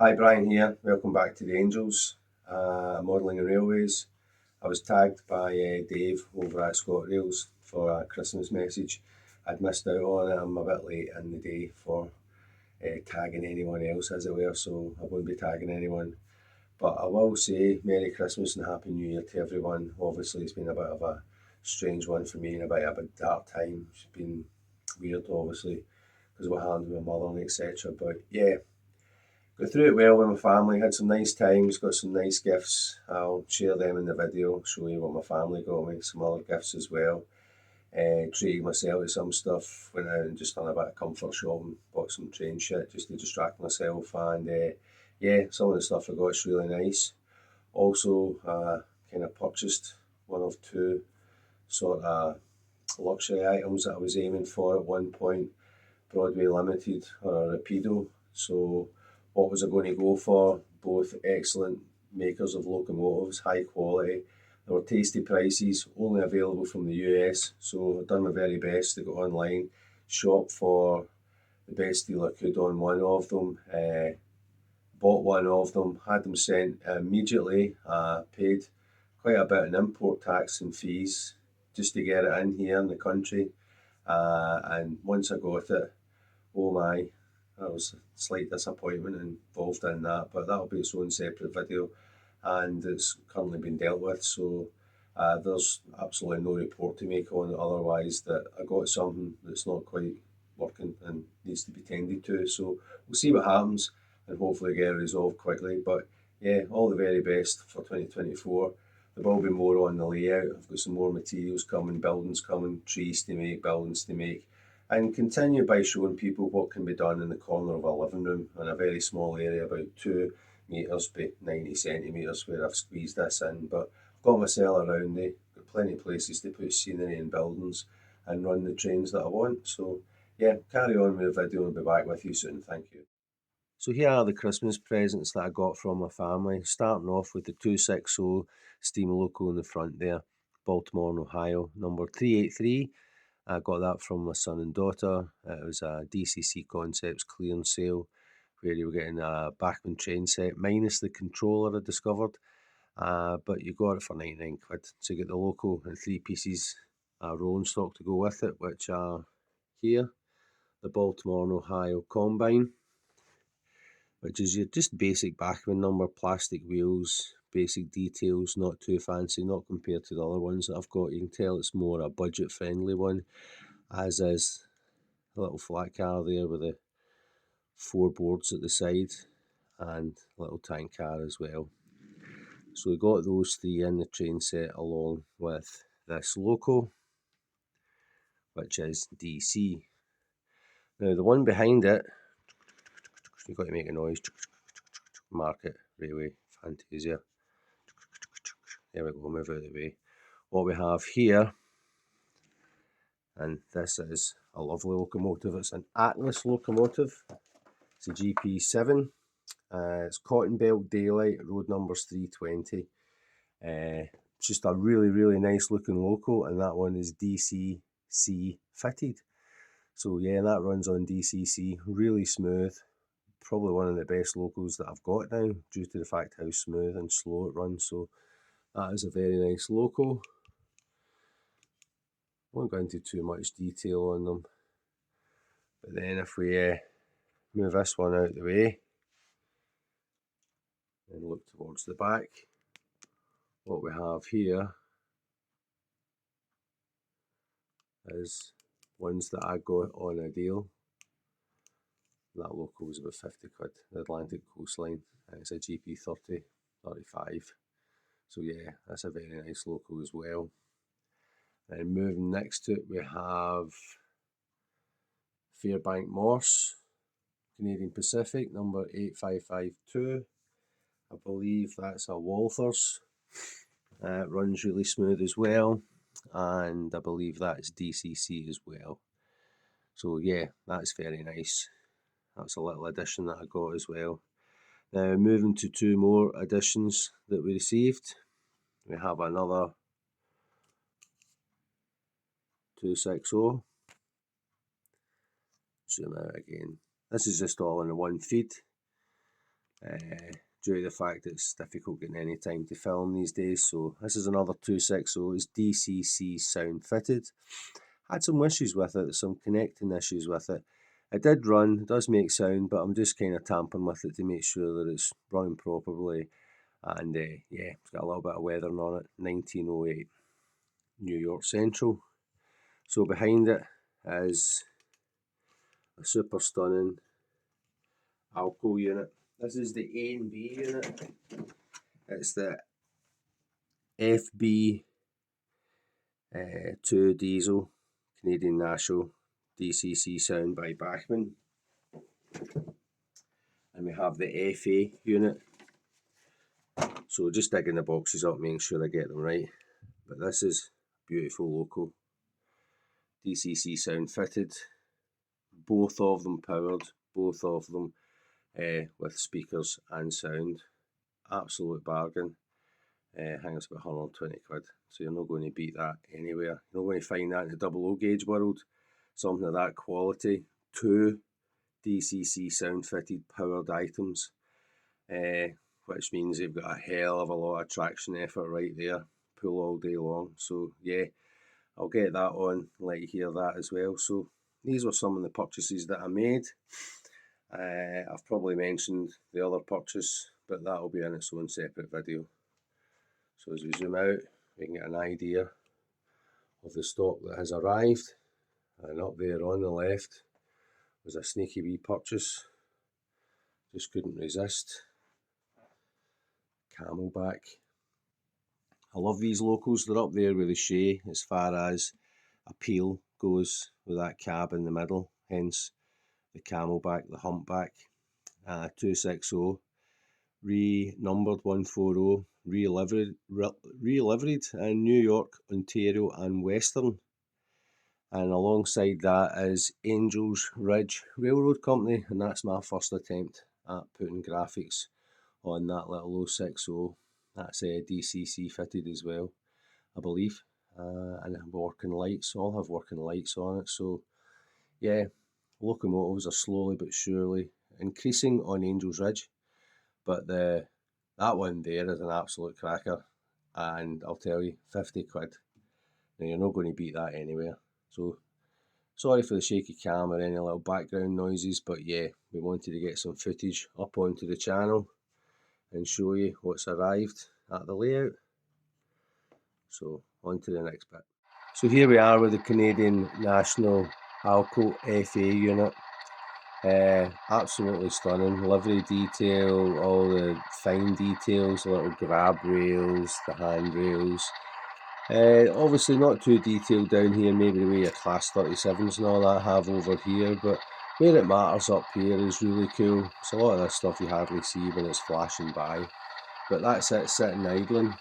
Hi, Brian here. Welcome back to the Angels, Modelling and Railways. I was tagged by Dave over at ScotRails for a Christmas message. I'd missed out on it. I'm a bit late in the day for tagging anyone else, as it were, so I won't be tagging anyone. But I will say Merry Christmas and Happy New Year to everyone. Obviously, it's been a bit of a strange one for me and a bit of a dark time. It's been weird, obviously, because of what happened with my mother and etc. But yeah, got through it well with my family, had some nice times, got some nice gifts. I'll share them in the video, show you what my family got me, some other gifts as well. Treated myself to some stuff, went out and just done a bit of comfort shopping, bought some train shit just to distract myself, and yeah, some of the stuff I got is really nice. Also, kind of purchased one of two sort of luxury items that I was aiming for at one point, Broadway Limited or a Rapido. So what was I going to go for? Both excellent makers of locomotives, high quality. They were tasty prices, only available from the US. So I've done my very best to go online, shop for the best deal I could on one of them. Bought one of them, had them sent immediately. Paid quite a bit in import tax and fees just to get it in here in the country. And once I got it, oh my, that was a slight disappointment involved in that, but that'll be its own separate video, and it's currently been dealt with, so there's absolutely no report to make on it otherwise that I got something that's not quite working and needs to be tended to. So we'll see what happens and hopefully get it resolved quickly. But yeah, all the very best for 2024. There will be more on the layout. I've got some more materials coming, buildings coming, trees to make, buildings to make, and continue by showing people what can be done in the corner of a living room in a very small area, about 2 metres by 90 centimetres, where I've squeezed this in. But I've got my cell around me, got plenty of places to put scenery and buildings and run the trains that I want. So yeah, carry on with the video and I'll be back with you soon. Thank you. So here are the Christmas presents that I got from my family, starting off with the 260 steam loco in the front there, Baltimore, Ohio, number 383. I got that from my son and daughter. It was a DCC Concepts clearance sale where you were getting a Bachmann train set minus the controller I discovered, but you got it for 99 quid. So you get the loco and 3 pieces rolling stock to go with it, which are here, the Baltimore and Ohio Combine, which is your just basic Bachmann number, plastic wheels, basic details, not too fancy, not compared to the other ones that I've got. You can tell it's more a budget friendly one, as is a little flat car there with the 4 boards at the side and a little tank car as well. So we got those 3 in the train set along with this loco, which is DC. Now the one behind it, you've got to make a noise, Market Railway Fantasia. There we go, move out of the way. What we have here, and this is a lovely locomotive, it's an Atlas locomotive, it's a GP7, it's Cotton Belt Daylight, road number's 320. It's just a really nice looking loco, and that one is DCC fitted. So yeah, that runs on DCC, really smooth. Probably one of the best locos that I've got now, due to the fact how smooth and slow it runs. So that is a very nice loco. Won't go into too much detail on them. But then if we move this one out of the way and look towards the back, what we have here is ones that I got on a deal. That loco was about 50 quid, the Atlantic Coastline, and it's a GP30, 35. So yeah, that's a very nice loco as well. And moving next to it, we have Fairbank Morse, Canadian Pacific, number 8552. I believe that's a Walthers. It runs really smooth as well, and I believe that's DCC as well. So yeah, that's very nice. That's a little addition that I got as well. Now moving to 2 more additions that we received. We have another 260. Zoom out again. This is just all in the one feed. due to the fact that it's difficult getting any time to film these days. So this is another 260, it's DCC Sound fitted. Had some issues with it, some connecting issues with it. It did run, it does make sound, but I'm just kind of tampering with it to make sure that it's running properly. And yeah, it's got a little bit of weathering on it. 1908 New York Central. So behind it is a super stunning alco unit. This is the A and B unit. It's the FB2 diesel Canadian National DCC Sound by Bachmann. And we have the FA unit. So just digging the boxes up, making sure I get them right. But this is beautiful local DCC Sound fitted. Both of them powered, both of them with speakers and sound. Absolute bargain. I think it's about 120 quid. So you're not going to beat that anywhere. You're not going to find that in the double O gauge world. Something of that quality. 2 DCC sound fitted powered items. Which means they've got a hell of a lot of traction effort right there. Pull all day long. So yeah, I'll get that on, let you hear that as well. So these were some of the purchases that I made. I've probably mentioned the other purchase, but that'll be in its own separate video. So as we zoom out, we can get an idea of the stock that has arrived. And up there on the left was a sneaky wee purchase. Just couldn't resist. Camelback. I love these locos. They're up there with the Shea as far as appeal goes, with that cab in the middle. Hence the Camelback, the Humpback. 260, re-numbered 140, re-liveried in New York, Ontario and Western. And alongside that is Angel's Ridge Railroad Company, and that's my first attempt at putting graphics on that little 060. That's DCC fitted as well, I believe. And working lights, all have working lights on it. So yeah, locomotives are slowly but surely increasing on Angel's Ridge, but that one there is an absolute cracker, and I'll tell you, 50 quid. Now you're not going to beat that anywhere. So sorry for the shaky cam or any little background noises, but yeah, we wanted to get some footage up onto the channel and show you what's arrived at the layout. So on to the next bit. So here we are with the Canadian National Alco FA unit. Absolutely stunning. Livery detail, all the fine details, the little grab rails, the handrails. Obviously not too detailed down here, maybe the way your Class 37s and all that have over here, but where it matters up here is really cool. It's a lot of this stuff you hardly see when it's flashing by, but that's it sitting idling.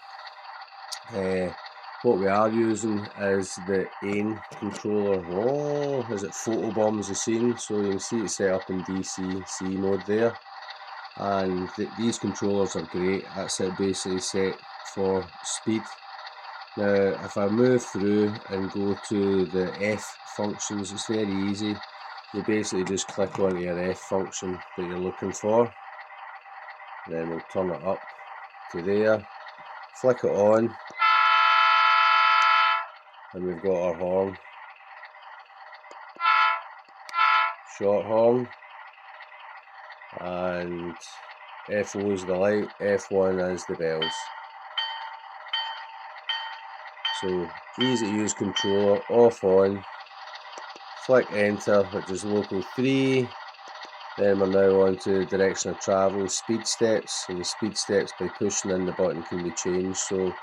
What we are using is the AIM controller. Oh, as it photobombs the scene, so you can see it's set up in DCC mode there. And these controllers are great. That's it, basically set for speed. Now, if I move through and go to the F functions, it's very easy. You basically just click onto your F function that you're looking for. Then we'll turn it up to there, flick it on, and we've got our horn. Short horn. And F0 is the light, F1 is the bells. So easy to use controller, off on, flick enter, which is local 3. Then we're now on to direction of travel, speed steps, and the speed steps by pushing in the button can be changed. So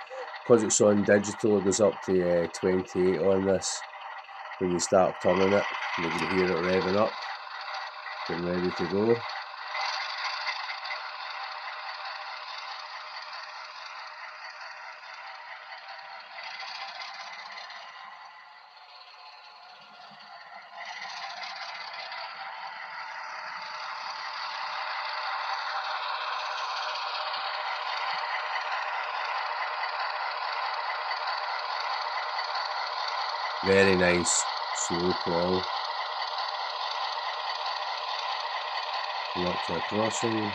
because it's on digital, it goes up to 28 on this. When you start turning it, you can hear it revving up, getting ready to go. Very nice, slow crawl. Come up to a crossing.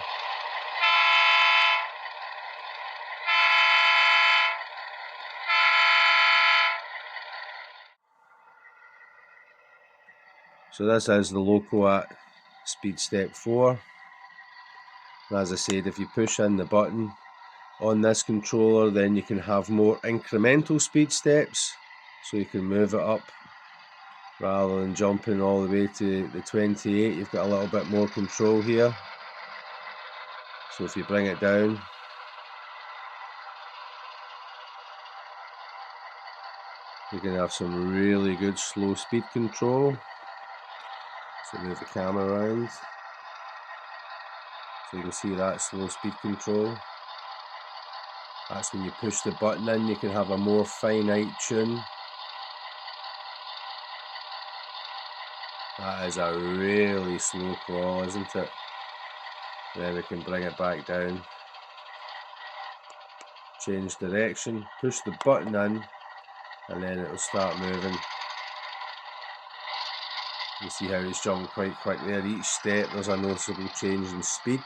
So this is the loco at speed step 4. And as I said, if you push in the button on this controller, then you can have more incremental speed steps, so you can move it up rather than jumping all the way to the 28. You've got a little bit more control here. So if you bring it down, you can have some really good slow speed control. So move the camera around so you can see that slow speed control. That's when you push the button in, you can have a more finite tune. That is a really slow crawl, isn't it? Then we can bring it back down. Change direction, push the button in, and then it will start moving. You see how it's jumping quite quick there. Each step there's a noticeable change in speed.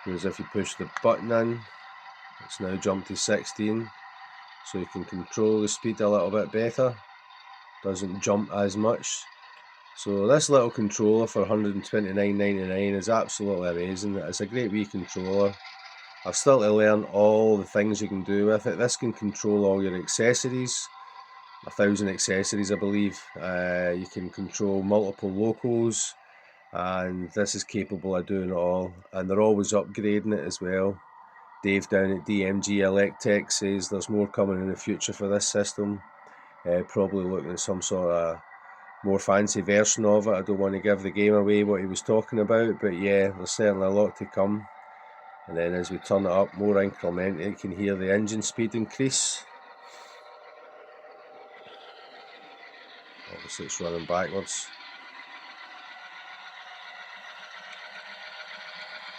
Whereas if you push the button in, it's now jumped to 16, so you can control the speed a little bit better. Doesn't jump as much. So this little controller for $129.99 is absolutely amazing. It's a great wee controller. I've still to learn all the things you can do with it. This can control all your accessories, 1,000 accessories I believe. You can control multiple locos, and this is capable of doing it all, and they're always upgrading it as well. Dave down at DMG Electech says there's more coming in the future for this system, probably looking at some sort of more fancy version of it. I don't want to give the game away what he was talking about, but yeah, there's certainly a lot to come. And then as we turn it up more incrementally, you can hear the engine speed increase. Obviously it's running backwards.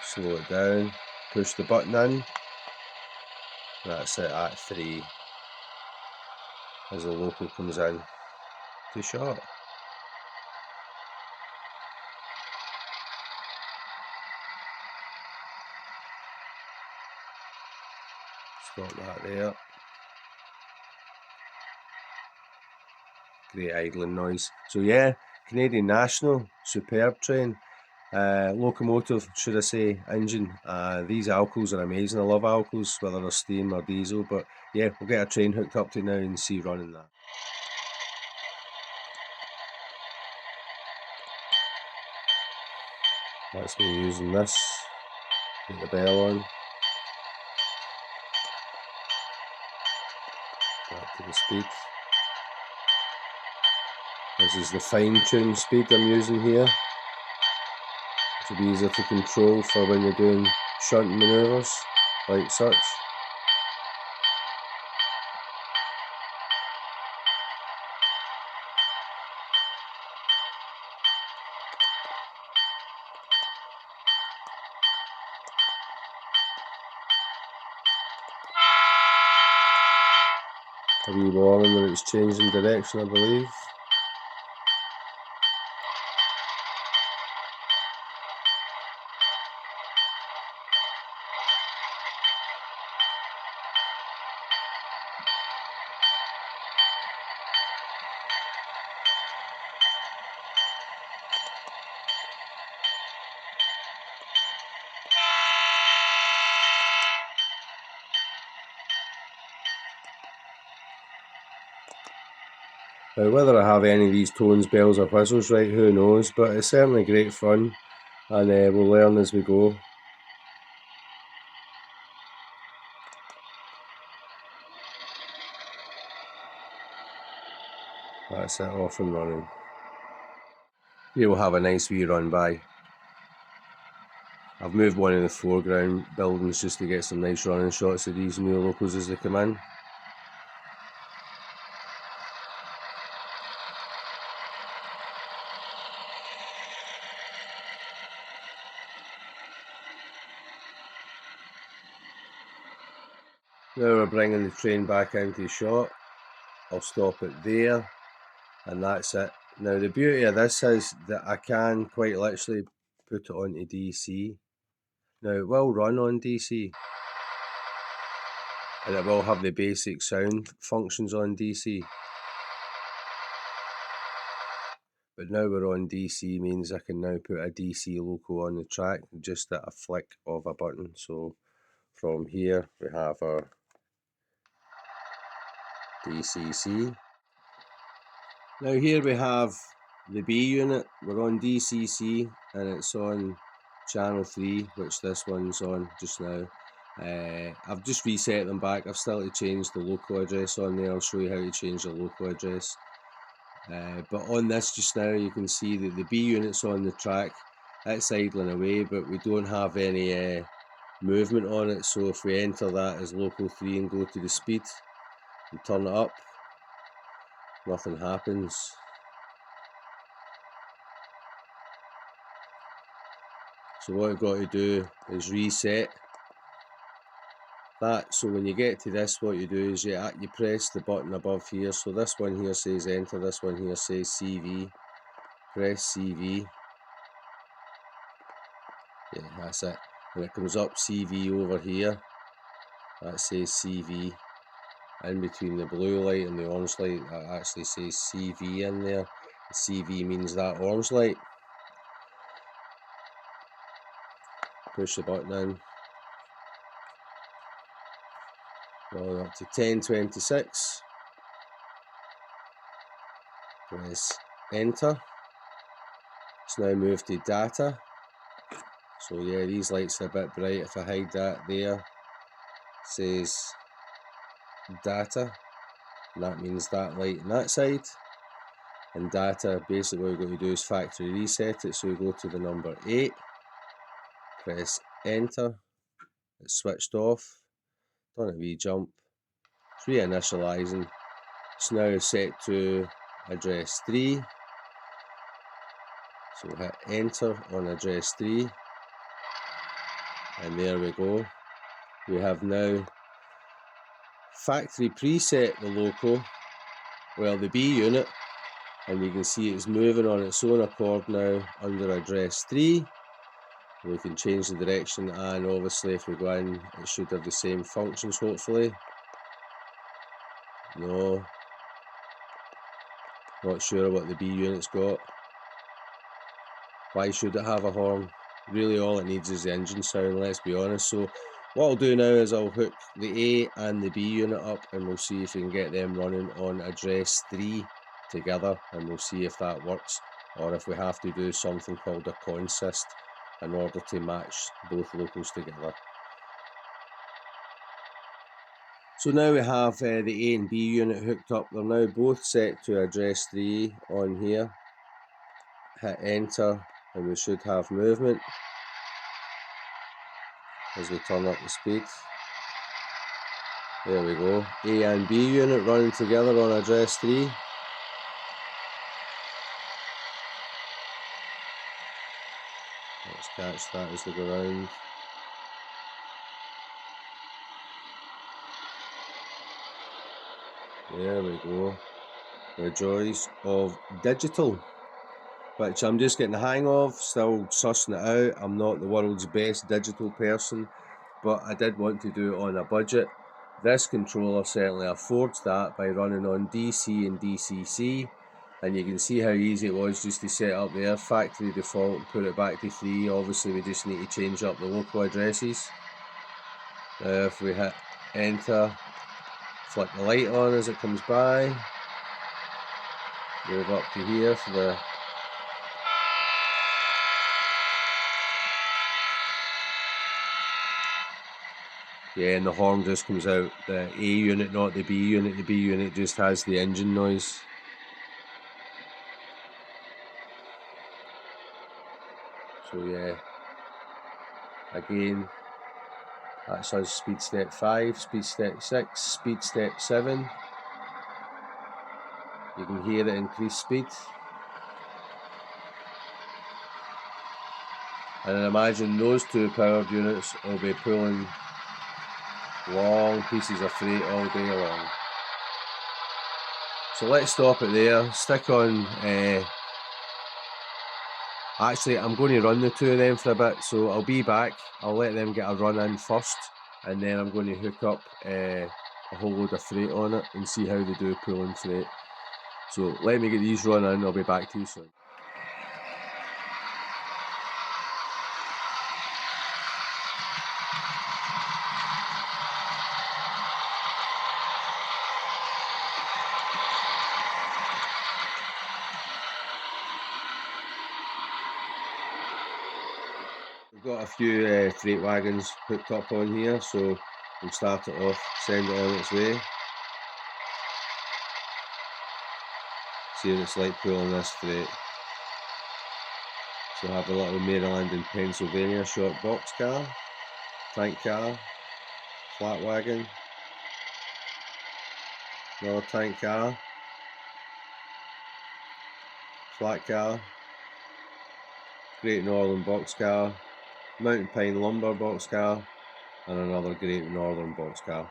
Slow it down, push the button in. That's it at 3 as the local comes in. Too short. Stop that there. Great idling noise. So yeah, Canadian National, superb train. Locomotive, should I say, engine. These alcos are amazing. I love alcos, whether they're steam or diesel. But yeah, we'll get a train hooked up to now and see running that. That's me using this. Get the bell on. Back to the speed. This is the fine-tuned speed I'm using here. It will be easier to control for when you're doing shunt manoeuvres like such. A wee warning that it's changing direction, I believe. Now, whether I have any of these tones, bells or whistles right, who knows, but it's certainly great fun, and we'll learn as we go. That's it, off and running. Here we'll have a nice wee run by. I've moved one of the foreground buildings just to get some nice running shots of these new locos as they come in. Now we're bringing the train back into shot. I'll stop it there, and that's it. Now the beauty of this is that I can quite literally put it onto DC. Now it will run on DC. and it will have the basic sound functions on DC. But now we're on DC means I can now put a DC loco on the track just at a flick of a button. So from here we have our DCC. Now here we have the B unit. We're on DCC and it's on channel 3, which this one's on just now. I've just reset them back. I've still to change the local address on there. I'll show you how to change the local address. But on this just now you can see that the B unit's on the track. It's idling away, but we don't have any movement on it. So if we enter that as local 3 and go to the speed and turn it up, nothing happens. So what I've got to do is reset that. So when you get to this, what you do is you press the button above here. So this one here says enter, this one here says CV. Press CV. Yeah, that's it. And it comes up CV over here. That says CV. In between the blue light and the orange light, that actually says CV in there. CV means that orange light. Push the button in. Going up to 1026. Press enter. It's now moved to data. So yeah, these lights are a bit bright. If I hide that there, it says data. And that means that light on that side. And data, basically what we've got to do is factory reset it. So we go to the number 8. Press enter. It's switched off. Done a wee jump. It's reinitializing. It's now set to address 3. So hit enter on address 3. And there we go. We have now factory preset the loco, well the B unit, and you can see it's moving on its own accord now under address 3. We can change the direction, and obviously if we go in it should have the same functions hopefully. No, not sure what the B unit's got. Why should it have a horn? Really all it needs is the engine sound, let's be honest. So what I'll do now is I'll hook the A and the B unit up and we'll see if we can get them running on address 3 together, and we'll see if that works, or if we have to do something called a consist in order to match both locals together. So now we have the A and B unit hooked up. They're now both set to address 3 on here. Hit enter and we should have movement as we turn up the speed. There we go. A and B unit running together on address 3. Let's catch that as we go round. There we go. The joys of digital, which I'm just getting the hang of, still sussing it out. I'm not the world's best digital person, but I did want to do it on a budget. This controller certainly affords that by running on DC and DCC, and you can see how easy it was just to set up there, factory default, put it back to 3. Obviously we just need to change up the local addresses. Now if we hit enter, flick the light on as it comes by, move up to here for the yeah, and the horn just comes out, the A unit, not the B unit. The B unit just has the engine noise. So yeah, again, that's us speed step 5, speed step 6, speed step 7. You can hear the increased speed. And I imagine those two powered units will be pulling long pieces of freight all day long. So let's stop it there, stick on, actually I'm going to run the two of them for a bit, so I'll be back. I'll let them get a run in first, and then I'm going to hook up a whole load of freight on it and see how they do pulling freight. So let me get these running, I'll be back to you soon. We've got a few freight wagons hooked up on here, so we'll start it off, send it on its way. See what it's like pulling this freight. So I have a little Maryland and Pennsylvania short box car, tank car, flat wagon, another tank car, flat car, Great Northern box car, Mountain Pine lumber box car, and another Great Northern box car.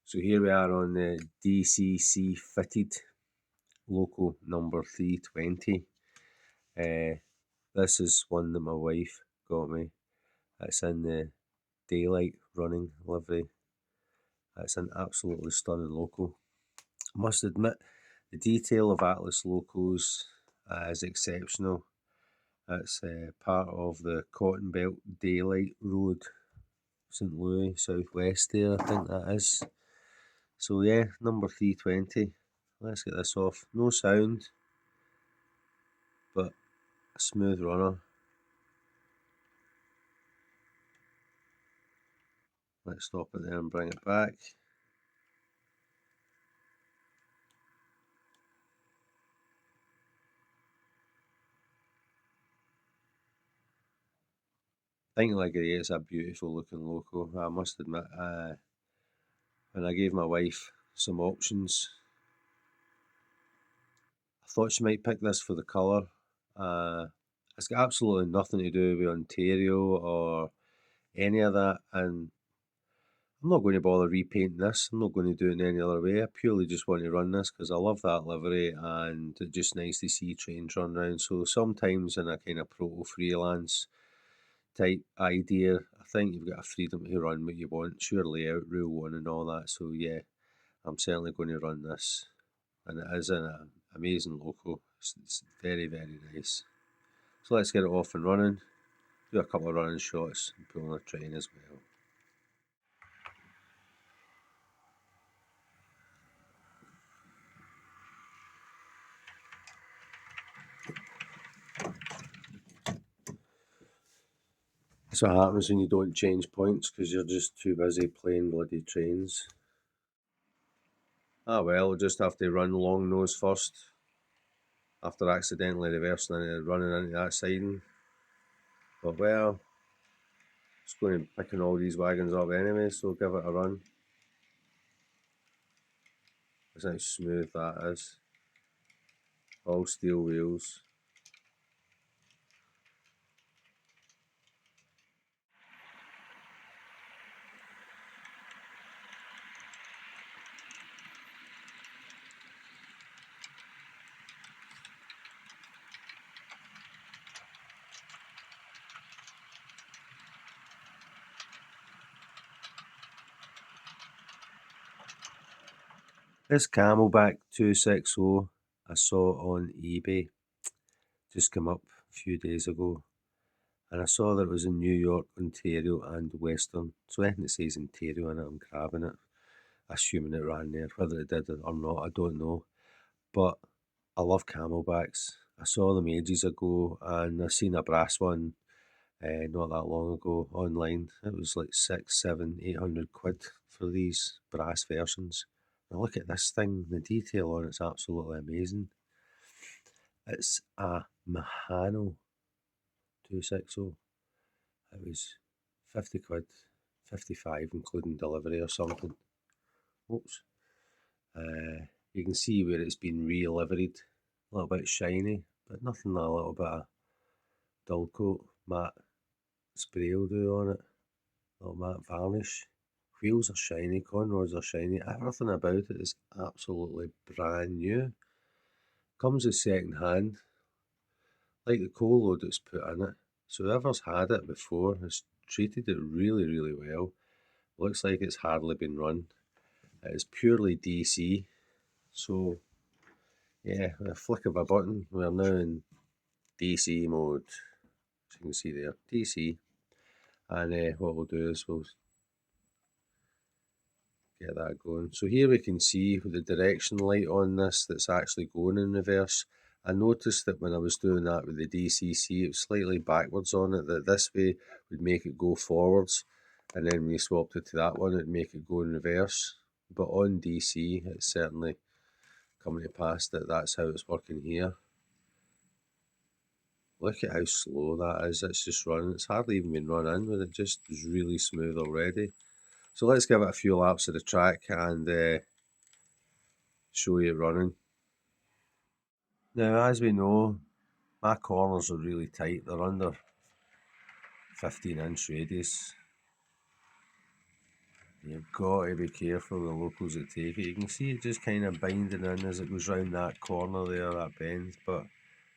So here we are on the DCC fitted loco number 320. This is one that my wife got me. It's in the daylight running livery. It's an absolutely stunning loco. I must admit, the detail of Atlas locos is exceptional. It's part of the Cotton Belt Daylight Road, St Louis, southwest there, I think that is. So yeah, number 320. Let's get this off. No sound, but a smooth runner. Let's stop it there and bring it back. I think like it's a beautiful looking loco. I must admit, when I gave my wife some options, I thought she might pick this for the colour. It's got absolutely nothing to do with Ontario or any of that, and I'm not going to bother repainting this. I'm not going to do it in any other way. I purely just want to run this because I love that livery and it's just nice to see trains run around. So sometimes in a kind of proto freelance type idea, I think you've got a freedom to run what you want. Sure layout, rule one and all that. So yeah, I'm certainly going to run this. And it is an amazing loco. It's very, very nice. So let's get it off and running. Do a couple of running shots and pull on a train as well. That's what happens when you don't change points because you're just too busy playing bloody trains. Ah well, we'll just have to run long nose first after accidentally reversing and running into that siding. But well, it's going to be picking all these wagons up anyway, so give it a run. That's how smooth that is. All steel wheels. This Camelback 260 I saw on eBay just come up a few days ago, and I saw that it was in New York, Ontario and Western, so anything that says Ontario in it I'm grabbing it. assuming it ran there. Whether it did or not, I don't know. But I love camelbacks. I saw them ages ago, and I seen a brass one not that long ago online. It was like 6, 7, 800 quid for these brass versions. Now look at this thing, the detail on it's absolutely amazing. It's a Mahano 260. It was 50 quid, 55 including delivery or something. Oops. You can see where it's been re-liveried, a little bit shiny, but nothing that a little bit of dull coat, matte spray will do on it, a little matte varnish. Wheels are shiny, conrods are shiny, everything about it is absolutely brand new. Comes as second hand, like the coal load it's put in it. So whoever's had it before has treated it really, really well. Looks like it's hardly been run. It is purely DC. So yeah, with a flick of a button, we're now in DC mode. As you can see there, DC. And what we'll do is we'll get that going. So here we can see the direction light on this that's actually going in reverse. I noticed that when I was doing that with the DCC, it was slightly backwards on it, that this way would make it go forwards, and then when you swapped it to that one, it'd make it go in reverse. But on DC, it's certainly coming to pass that that's how it's working here. Look at how slow that is. It's just running. It's hardly even been run in, but it just is really smooth already. So let's give it a few laps of the track and show you it running. Now, as we know, my corners are really tight. They're under 15-inch radius. You've got to be careful with the locos that take it. You can see it just kind of binding in as it goes round that corner there, that bend, but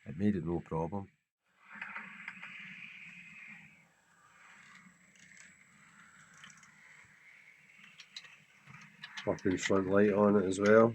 it made it no problem. Working front light on it as well.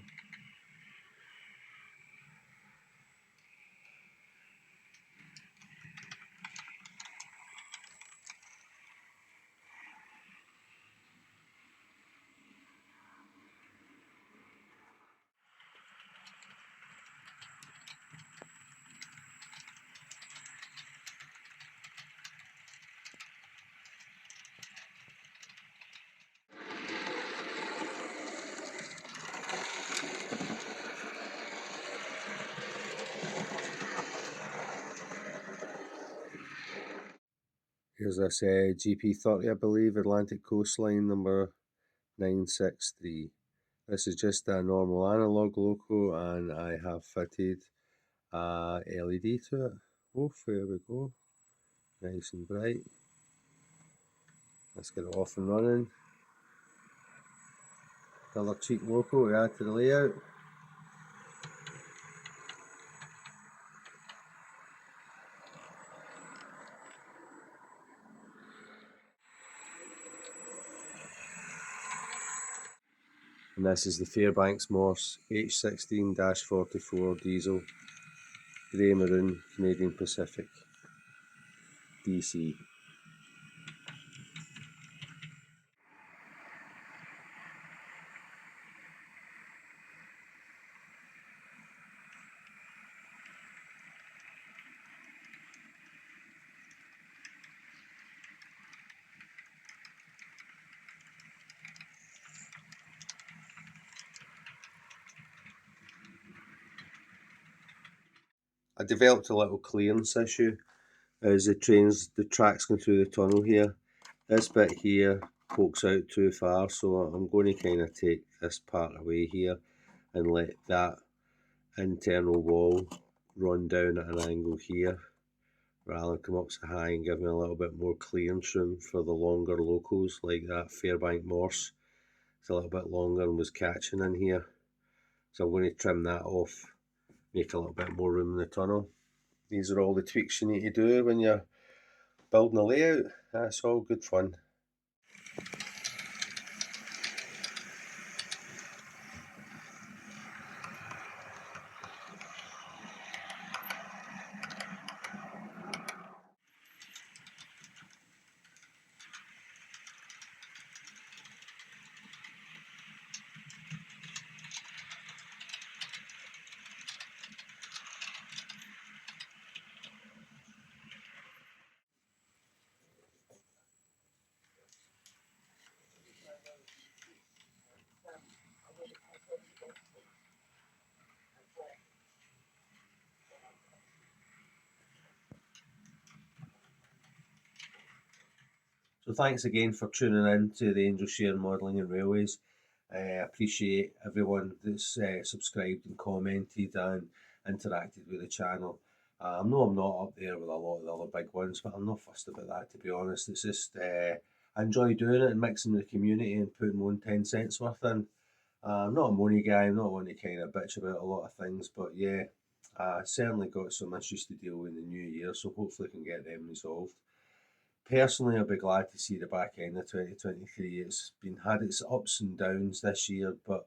Here's this GP30, I believe, Atlantic Coastline number 963. This is just a normal analog loco, and I have fitted a LED to it. Oh, there we go. Nice and bright. Let's get it off and running. Another cheap loco to add to the layout. And this is the Fairbanks Morse H16-44 diesel, grey maroon, Canadian Pacific, DC. I developed a little clearance issue as the track's going through the tunnel here. This bit here pokes out too far, so I'm going to kind of take this part away here and let that internal wall run down at an angle here, rather than come up so high and give me a little bit more clearance room for the longer locos like that Fairbank Morse. It's a little bit longer and was catching in here, so I'm going to trim that off, make a little bit more room in the tunnel. These are all the tweaks you need to do when you're building a layout. That's all good fun. So thanks again for tuning in to the Angel Share Modelling and Railways. I appreciate everyone that's subscribed and commented and interacted with the channel. I know I'm not up there with a lot of the other big ones, but I'm not fussed about that, to be honest. It's just I enjoy doing it and mixing with the community and putting my own 10 cents worth in. I'm not a money guy, I'm not one to kind of bitch about a lot of things, but yeah, I certainly got some issues to deal with in the new year, so hopefully I can get them resolved. Personally, I'll be glad to see the back end of 2023. It's been had its ups and downs this year, but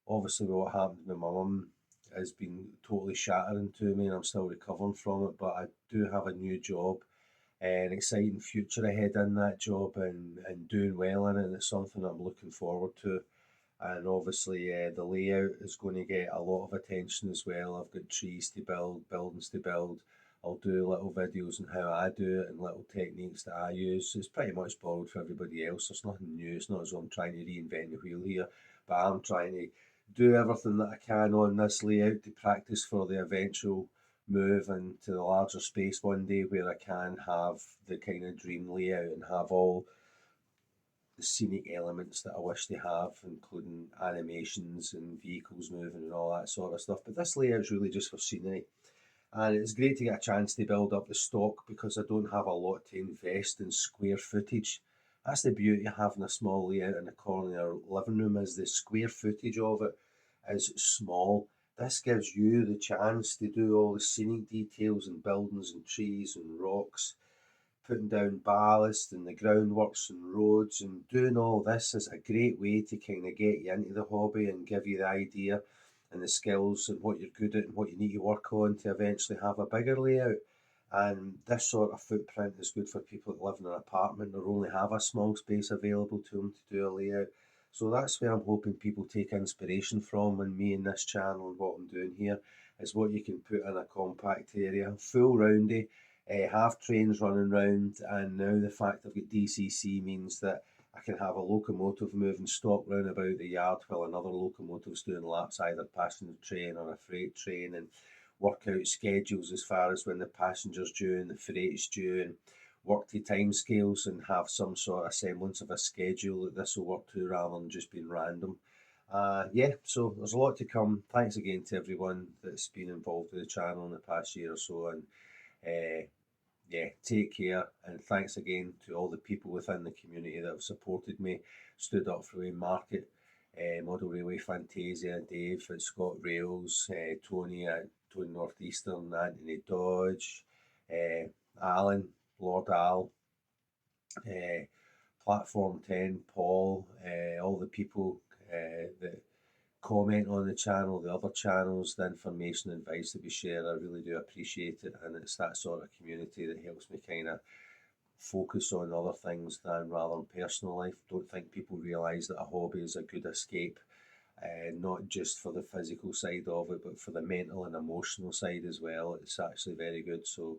obviously what happened with my mum has been totally shattering to me, and I'm still recovering from it. But I do have a new job, an exciting future ahead in that job, and doing well in it. And it's something I'm looking forward to. And obviously, the layout is going to get a lot of attention as well. I've got trees to build, buildings to build. I'll do little videos on how I do it and little techniques that I use. It's pretty much borrowed for everybody else. There's nothing new. It's not as though I'm trying to reinvent the wheel here, but I'm trying to do everything that I can on this layout to practice for the eventual move into the larger space one day, where I can have the kind of dream layout and have all the scenic elements that I wish to have, including animations and vehicles moving and all that sort of stuff. But this layout's really just for scenery. And it's great to get a chance to build up the stock because I don't have a lot to invest in square footage. That's the beauty of having a small layout in the corner of your living room, is the square footage of it is small. This gives you the chance to do all the scenic details and buildings and trees and rocks, putting down ballast and the groundworks and roads, and doing all this is a great way to kind of get you into the hobby and give you the idea and the skills and what you're good at and what you need to work on to eventually have a bigger layout. And this sort of footprint is good for people that live in an apartment or only have a small space available to them to do a layout. So that's where I'm hoping people take inspiration from, and me in this channel and what I'm doing here is what you can put in a compact area, full roundy, have trains running round, and now the fact I've got DCC means that I can have a locomotive moving stock round about the yard while another locomotive's doing laps, either passenger train or a freight train, and work out schedules as far as when the passenger's due and the freight's due, and work to time scales and have some sort of semblance of a schedule that this will work to rather than just being random. Yeah, so there's a lot to come. Thanks again to everyone that's been involved with the channel in the past year or so, and yeah, take care, and thanks again to all the people within the community that have supported me, stood up for me. Market, Model Railway Fantasia, Dave at Scott Rails, Tony at Tony Northeastern, Anthony Dodge, Alan, Lord Al, Platform 10, Paul, all the people that comment on the channel, the other channels, the information and advice that we share. I really do appreciate it, and it's that sort of community that helps me kind of focus on other things than rather than personal life. Don't think people realise that a hobby is a good escape, not just for the physical side of it, but for the mental and emotional side as well. It's actually very good. So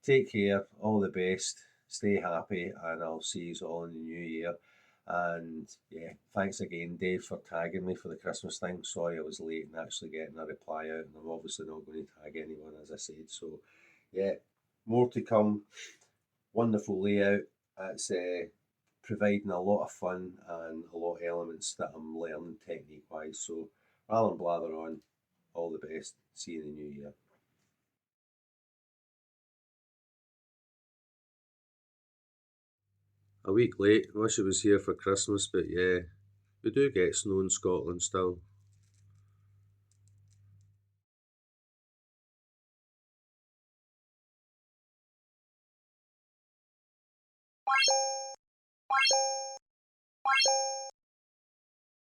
take care, all the best, stay happy, and I'll see you all in the new year. And yeah, thanks again, Dave, for tagging me for the Christmas thing. Sorry I was late in actually getting a reply out, and I'm obviously not going to tag anyone, as I said. So yeah, more to come. Wonderful layout. It's providing a lot of fun and a lot of elements that I'm learning technique wise. So rather than blather on, all the best. See you in the new year. A week late. I wish it was here for Christmas, but yeah, we do get snow in Scotland still.